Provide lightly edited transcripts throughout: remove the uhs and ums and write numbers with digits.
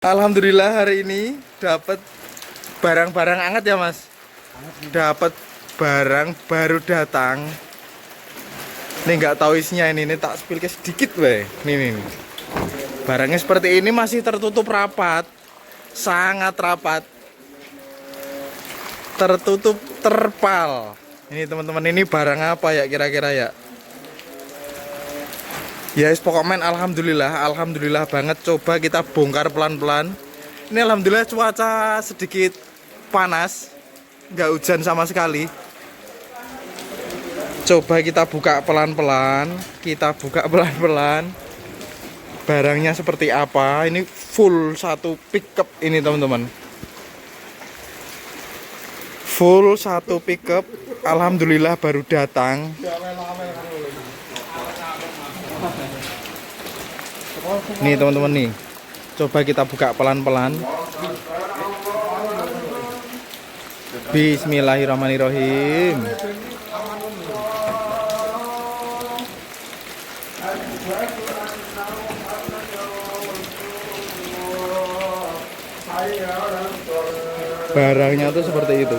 Alhamdulillah hari ini dapat barang-barang anget ya Mas. Dapat barang baru datang. Ini nggak tahu isinya ini tak spill sedikit weh. Nih. Barangnya seperti ini masih tertutup rapat. Sangat rapat. Tertutup terpal. Ini teman-teman, ini barang apa ya kira-kira ya? Ya pokoknya alhamdulillah banget. Coba kita bongkar pelan-pelan. Ini alhamdulillah cuaca sedikit panas, nggak hujan sama sekali. Coba kita buka pelan-pelan. Barangnya seperti apa? Ini full satu pickup ini teman-teman. Full satu pickup. Alhamdulillah baru datang. Nih teman-teman nih. Coba kita buka pelan-pelan. Bismillahirrahmanirrahim. Barangnya tuh seperti itu.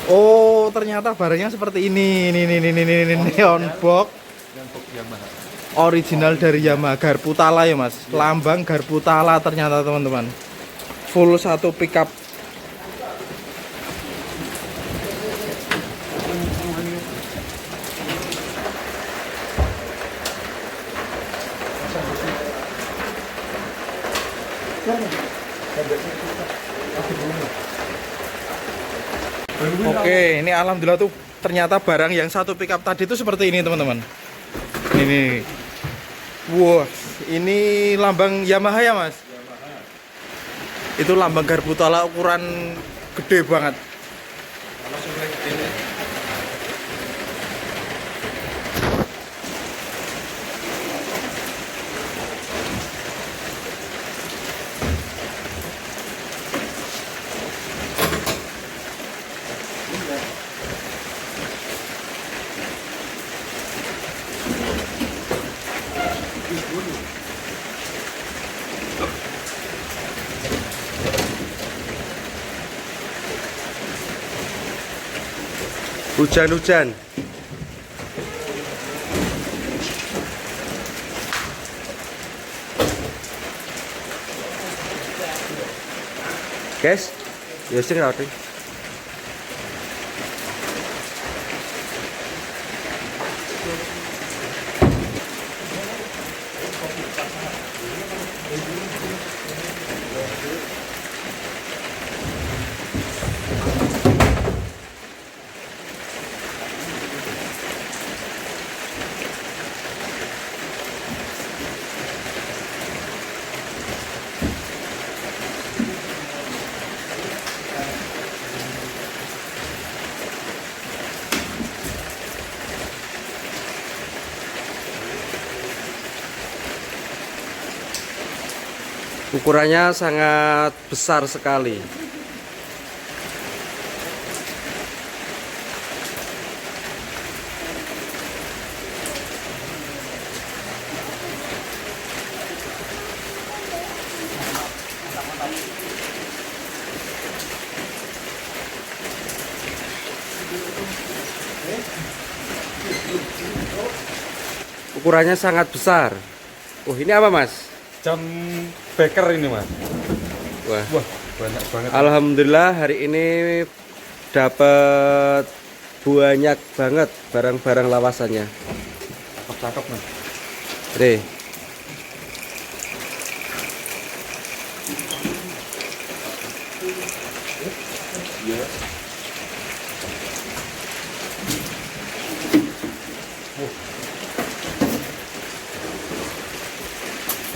Oh, ternyata barangnya seperti ini. Ini neon box. Original dari Yamaha, garpu tala ya Mas. Lambang garpu tala ternyata teman-teman. Full satu pickup. Oke, ini alhamdulillah tuh ternyata barang yang satu pickup tadi itu seperti ini teman-teman. Ini. Wah, ini lambang Yamaha ya Mas? Itu lambang garpu tala ukuran gede banget. Hujan-hujan. Guys, ya sing rati. Ukurannya sangat besar sekali. Ukurannya sangat besar. Oh, ini apa, Mas? Jam beker ini Mas. Wah, Banyak banget. alhamdulillah hari ini dapat banyak banget barang-barang lawasannya. Cakep Mas. Nih.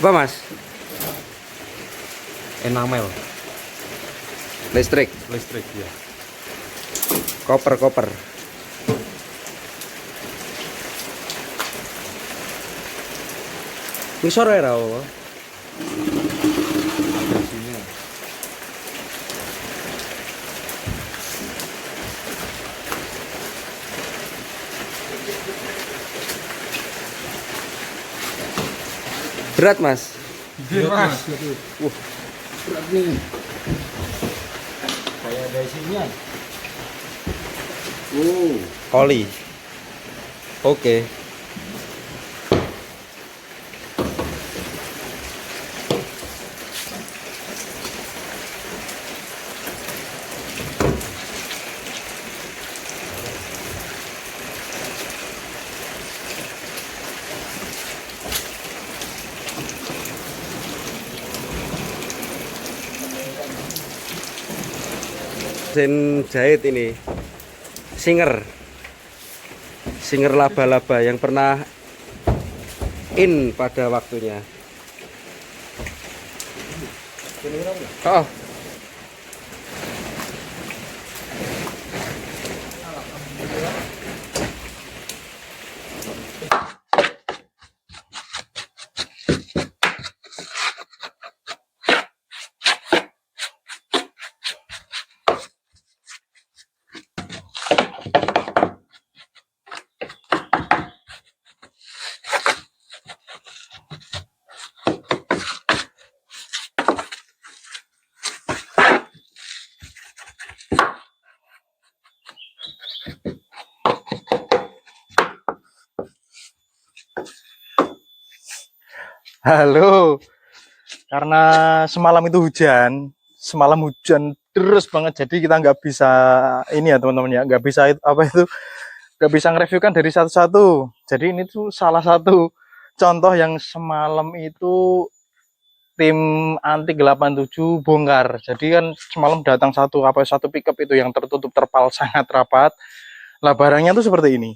Apa Mas? Enamel Listrik, listrik ya. koper. Ngisor ya rawo. Agresinya. Berat mas. Iya mas. Berat nih. Kayak ada isinya. Oli. Oke. Mesin jahit ini Singer laba-laba yang pernah in pada waktunya. Oh, Halo, karena semalam itu hujan, semalam hujan terus banget, jadi kita nggak bisa ini ya teman-teman ya, nggak bisa apa itu, nggak bisa nge-review kan dari satu-satu. Jadi ini tuh salah satu contoh yang semalam itu tim anti 87 bongkar. Jadi kan semalam datang satu pickup itu yang tertutup terpal sangat rapat. Lah barangnya tuh seperti ini.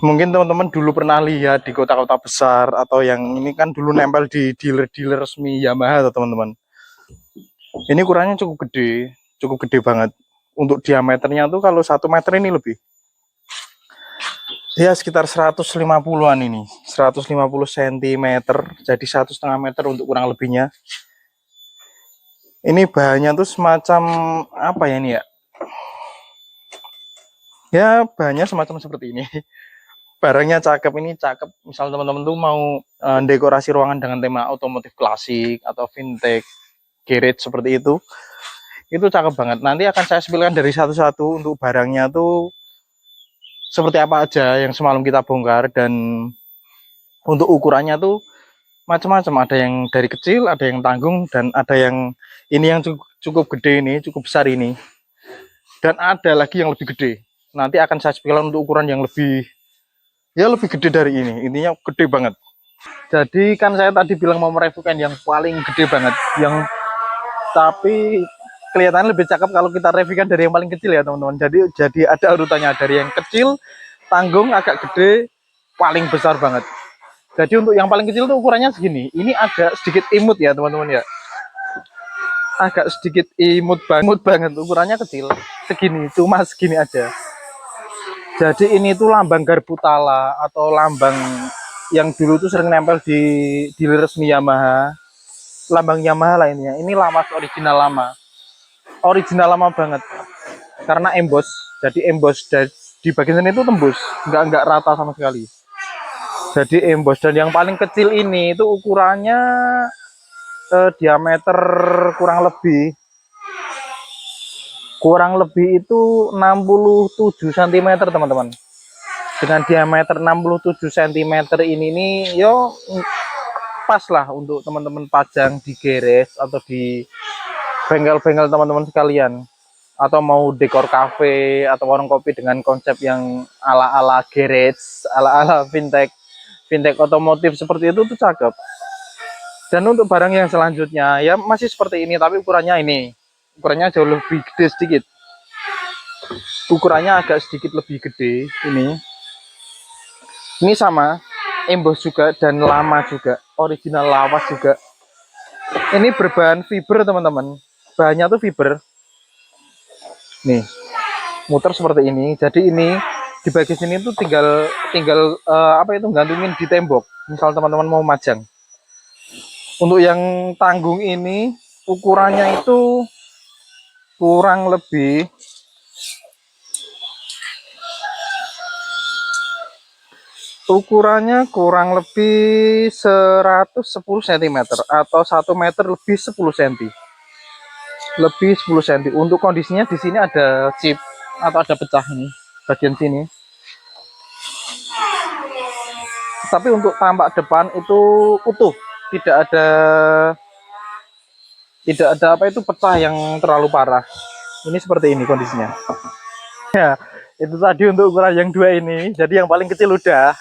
Mungkin teman-teman dulu pernah lihat di kota-kota besar, atau yang ini kan dulu nempel di dealer-dealer resmi Yamaha tuh teman-teman. Ini ukurannya cukup gede banget. Untuk diameternya tuh kalau 1 meter ini lebih. Ya sekitar 150-an ini, 150 cm, jadi 1,5 meter untuk kurang lebihnya. Ini bahannya tuh semacam apa ya ini ya? Ya bahannya semacam seperti ini. Barangnya cakep, ini cakep. Misal teman-teman tuh mau dekorasi ruangan dengan tema otomotif klasik atau vintage, garage seperti itu cakep banget. Nanti akan saya spilkan dari satu-satu untuk barangnya tuh seperti apa aja yang semalam kita bongkar, dan untuk ukurannya tuh macam-macam. Ada yang dari kecil, ada yang tanggung, dan ada yang ini yang cukup gede ini, cukup besar ini. Dan ada lagi yang lebih gede. Nanti akan saya spilkan untuk ukuran yang lebih gede dari ini. Intinya gede banget. Jadi kan saya tadi bilang mau mereviewkan yang paling gede banget, tapi kelihatannya lebih cakep kalau kita reviewkan dari yang paling kecil ya teman-teman. Jadi ada urutannya dari yang kecil, tanggung, agak gede, paling besar banget. Jadi untuk yang paling kecil tuh ukurannya segini. Ini agak sedikit imut ya teman-teman ya. Agak sedikit imut banget. Ukurannya kecil, segini, cuma segini aja. Jadi ini tuh lambang garpu tala, atau lambang yang dulu tuh sering nempel di dealer resmi Yamaha. Lambang Yamaha lah ini ya. Ini lawas original lama banget. Karena emboss, jadi emboss di bagian sini itu tembus, nggak rata sama sekali. Jadi emboss. Dan yang paling kecil ini itu ukurannya diameter kurang lebih itu 67 cm teman-teman. Dengan diameter 67 cm ini nih yo pas lah untuk teman-teman pajang di garage atau di bengkel-bengkel teman-teman sekalian, atau mau dekor cafe atau warung kopi dengan konsep yang ala-ala garage, ala-ala vintage otomotif seperti itu tuh cakep. Dan untuk barang yang selanjutnya ya masih seperti ini, tapi ukurannya jauh lebih gede sedikit. Ukurannya agak sedikit lebih gede ini. Ini sama, emboss juga dan lama juga, original lawas juga. Ini berbahan fiber teman-teman. Bahannya tuh fiber. Nih, muter seperti ini. Jadi ini di bagian sini tuh tinggal apa itu, gantungin di tembok. Misal teman-teman mau majang. Untuk yang tanggung ini ukurannya itu kurang lebih Ukurannya kurang lebih 110 cm atau 1 meter lebih 10 cm. Lebih 10 cm. Untuk kondisinya di sini ada chip atau ada pecah ini bagian sini. Tapi untuk tampak depan itu utuh, tidak ada apa itu pecah yang terlalu parah. Ini seperti ini kondisinya. Ya, itu tadi untuk ukuran yang dua ini. Jadi yang paling kecil udah.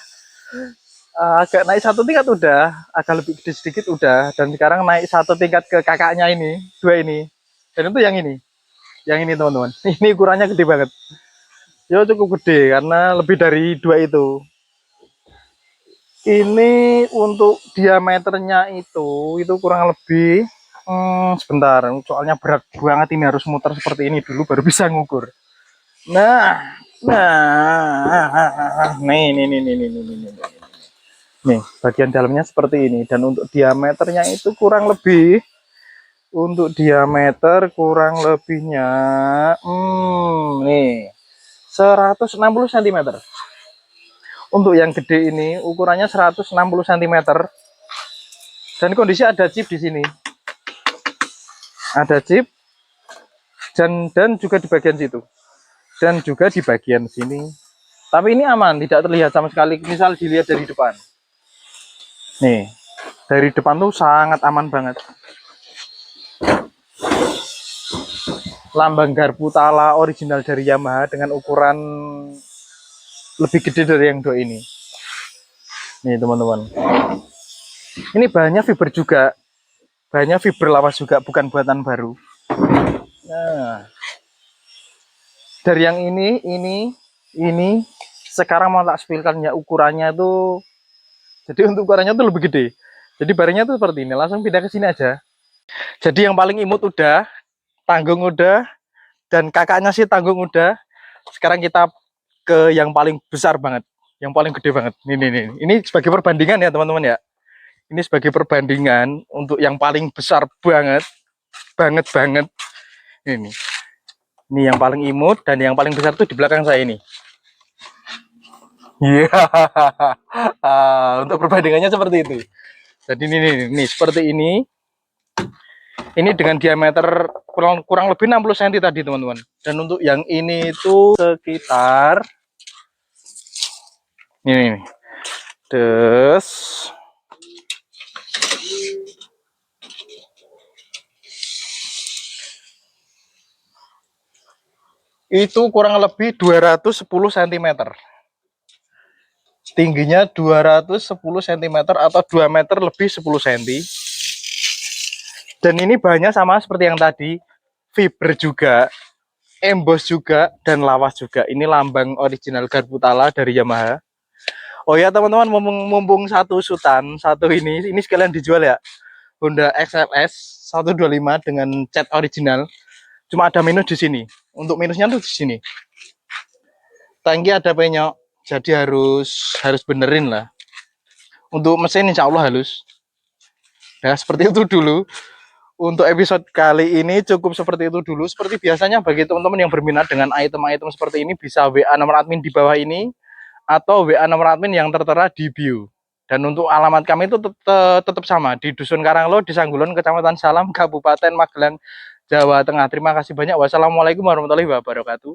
Agak naik satu tingkat udah, agak lebih gede sedikit udah, dan sekarang naik satu tingkat ke kakaknya ini, dua ini, dan itu yang ini teman-teman. Ini ukurannya gede banget, ya cukup gede karena lebih dari dua itu. Ini untuk diameternya itu kurang lebih, sebentar, soalnya berat banget ini, harus muter seperti ini dulu baru bisa ngukur. Nih, bagian dalamnya seperti ini, dan untuk diameternya itu kurang lebih, untuk diameter kurang lebihnya, nih 160 cm. Untuk yang gede ini ukurannya 160 cm, dan kondisi ada chip di sini, ada chip, dan juga di bagian situ, dan juga di bagian sini. Tapi ini aman, tidak terlihat sama sekali. Misal dilihat dari depan. Nih, dari depan tuh sangat aman banget. Lambang garpu tala original dari Yamaha dengan ukuran lebih gede dari yang dua ini. Nih teman-teman. Ini bahannya fiber juga. Bahannya fiber lawas juga, bukan buatan baru. Nah, dari yang ini sekarang mau tak spilkan ya ukurannya tuh. Jadi untuk ukurannya tuh lebih gede. Jadi barangnya tuh seperti ini. Langsung pindah ke sini aja. Jadi yang paling imut udah, tanggung udah, dan kakaknya sih tanggung udah. Sekarang kita ke yang paling besar banget, yang paling gede banget. Ini sebagai perbandingan ya teman-teman ya. Ini sebagai perbandingan untuk yang paling besar banget, banget. Ini yang paling imut, dan yang paling besar tuh di belakang saya ini. Iya. Untuk perbandingannya seperti itu. Jadi ini seperti ini. Ini dengan diameter kurang lebih 60 cm tadi teman-teman. Dan untuk yang ini itu sekitar ini. Terus itu kurang lebih 210 cm. Tingginya 210 cm atau 2 meter lebih 10 cm. Dan ini bahannya sama seperti yang tadi, fiber juga, emboss juga, dan lawas juga. Ini lambang original garpu tala dari Yamaha. Oh ya teman-teman, mumpung satu sutan, satu ini sekalian dijual ya. Honda XLS 125 dengan cat original. Cuma ada minus di sini. Untuk minusnya tuh di sini. Tangki ada penyok, jadi harus benerin lah. Untuk mesin insya Allah halus. Nah seperti itu dulu. Untuk episode kali ini cukup seperti itu dulu. Seperti biasanya bagi teman-teman yang berminat dengan item-item seperti ini, bisa WA nomor admin di bawah ini, atau WA nomor admin yang tertera di bio. Dan untuk alamat kami itu tetap sama, di Dusun Karanglo, di Sanggulon, Kecamatan Salam, Kabupaten Magelang, Jawa Tengah. Terima kasih banyak. Wassalamualaikum warahmatullahi wabarakatuh.